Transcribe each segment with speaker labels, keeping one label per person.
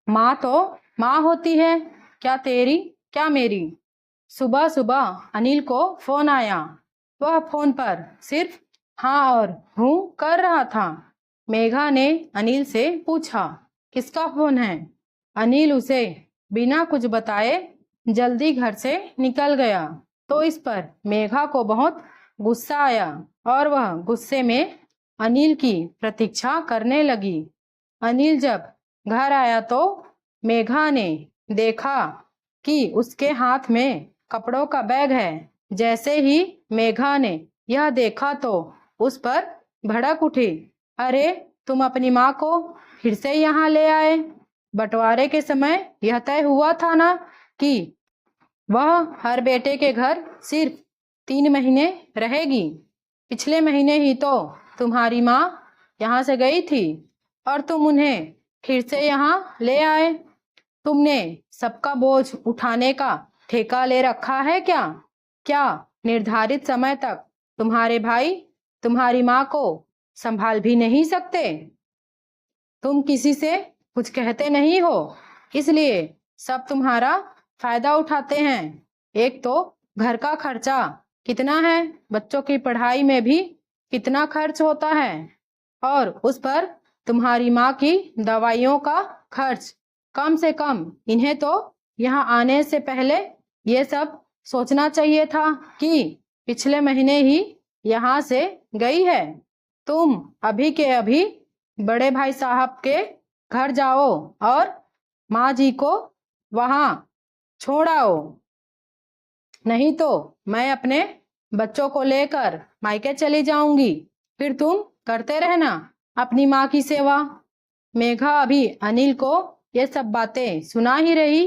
Speaker 1: माँ तो माँ होती है, क्या तेरी क्या मेरी। सुबह सुबह अनिल को फोन आया। वह फोन पर सिर्फ हाँ और हूँ कर रहा था। मेघा ने अनिल से पूछा, किसका फोन है? अनिल उसे बिना कुछ बताए जल्दी घर से निकल गया। तो इस पर मेघा को बहुत गुस्सा आया और वह गुस्से में अनिल की प्रतीक्षा करने लगी। अनिल जब घर आया तो मेघा ने देखा कि उसके हाथ में कपड़ों का बैग है। जैसे ही मेघा ने यह देखा तो उस पर भड़क उठी। अरे, तुम अपनी माँ को फिर से यहाँ ले आए? बंटवारे के समय यह तय हुआ था ना कि वह हर बेटे के घर सिर्फ 3 महीने रहेगी। पिछले महीने ही तो तुम्हारी माँ यहाँ से गई थी और तुम उन्हें फिर से यहाँ ले आए। तुमने सबका बोझ उठाने का ठेका ले रखा है क्या? क्या निर्धारित समय तक तुम्हारे भाई तुम्हारी माँ को संभाल भी नहीं सकते? तुम किसी से कुछ कहते नहीं हो, इसलिए सब तुम्हारा फायदा उठाते हैं। एक तो घर का खर्चा कितना है, बच्चों की पढ़ाई में भी कितना खर्च होता है, और उस पर तुम्हारी माँ की दवाइयों का खर्च। कम से कम इन्हें तो यहाँ आने से पहले ये सब सोचना चाहिए था कि पिछले महीने ही यहाँ से गई है। तुम अभी के अभी बड़े भाई साहब के घर जाओ और माँ जी को वहाँ छोड़ आओ, नहीं तो मैं अपने बच्चों को लेकर मायके चली जाऊंगी। फिर तुम करते रहना अपनी माँ की सेवा। मेघा अभी अनिल को ये सब बातें सुना ही रही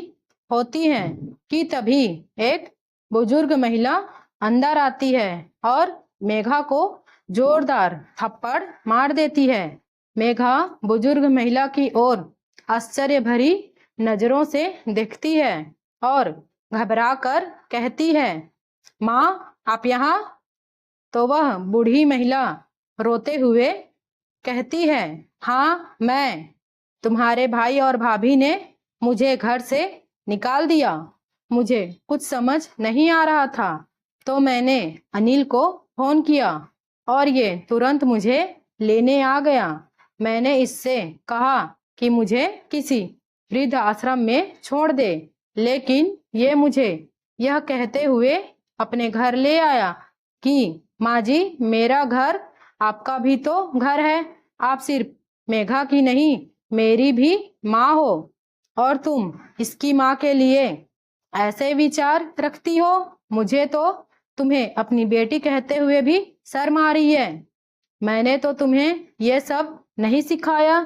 Speaker 1: होती हैं कि तभी एक बुजुर्ग महिला अंदर आती है और मेघा को जोरदार थप्पड़ मार देती है। मेघा बुजुर्ग महिला की ओर आश्चर्य भरी नजरों से देखती है और घबरा कर कहती है, माँ आप यहाँ? तो वह बूढ़ी महिला रोते हुए कहती है, हाँ मैं। तुम्हारे भाई और भाभी ने मुझे घर से निकाल दिया। मुझे कुछ समझ नहीं आ रहा था तो मैंने अनिल को फोन किया और ये तुरंत मुझे लेने आ गया। मैंने इससे कहा कि मुझे किसी वृद्ध आश्रम में छोड़ दे, लेकिन ये मुझे यह कहते हुए अपने घर ले आया कि माँ जी, मेरा घर आपका भी तो घर है। आप सिर्फ मेघा की नहीं, मेरी भी माँ हो, और तुम इसकी माँ के लिए ऐसे विचार रखती हो। मुझे तो तुम्हें अपनी बेटी कहते हुए भी शर्म आ रही है। मैंने तो तुम्हें ये सब नहीं सिखाया,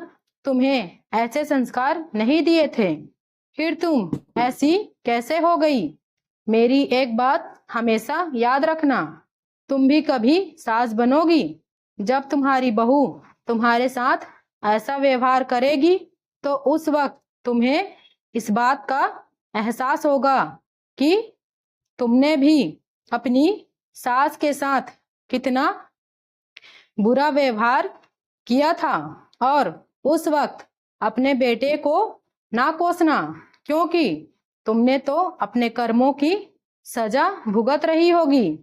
Speaker 1: तुम्हें ऐसे संस्कार नहीं दिए थे, फिर तुम ऐसी कैसे हो गई? मेरी एक बात हमेशा याद रखना, तुम भी कभी सास बनोगी। जब तुम्हारी बहू तुम्हारे साथ ऐसा व्यवहार करेगी तो उस वक्त तुम्हें इस बात का एहसास होगा कि तुमने भी अपनी सास के साथ कितना बुरा व्यवहार किया था। और उस वक्त अपने बेटे को ना कोसना, क्योंकि तुमने तो अपने कर्मों की सजा भुगत रही होगी।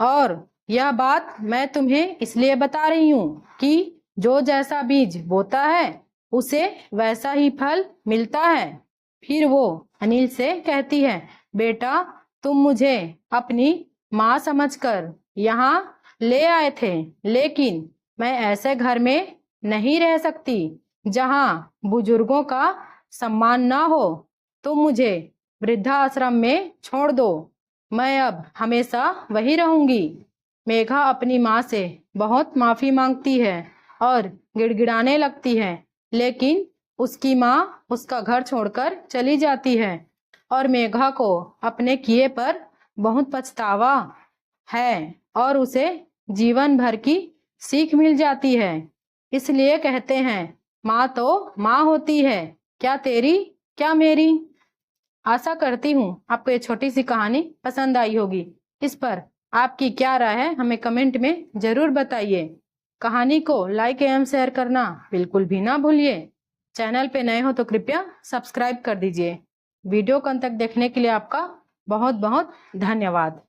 Speaker 1: और यह बात मैं तुम्हें इसलिए बता रही हूँ कि जो जैसा बीज बोता है उसे वैसा ही फल मिलता है। फिर वो अनिल से कहती है, बेटा तुम मुझे अपनी माँ समझकर यहाँ ले आए थे, लेकिन मैं ऐसे घर में नहीं रह सकती जहाँ बुजुर्गों का सम्मान ना हो। तुम मुझे वृद्धाश्रम में छोड़ दो, मैं अब हमेशा वही रहूंगी। मेघा अपनी माँ से बहुत माफी मांगती है और गिड़गिड़ाने लगती है, लेकिन उसकी माँ उसका घर छोड़कर चली जाती है और मेघा को अपने किए पर बहुत पछतावा है और उसे जीवन भर की सीख मिल जाती है। इसलिए कहते हैं, माँ तो माँ होती है, क्या तेरी क्या मेरी। आशा करती हूँ आपको ये छोटी सी कहानी पसंद आई होगी। इस पर आपकी क्या राय है हमें कमेंट में जरूर बताइए। कहानी को लाइक एवं शेयर करना बिल्कुल भी ना भूलिए। चैनल पे नए हो तो कृपया सब्सक्राइब कर दीजिए। वीडियो को अंत तक देखने के लिए आपका बहुत बहुत धन्यवाद।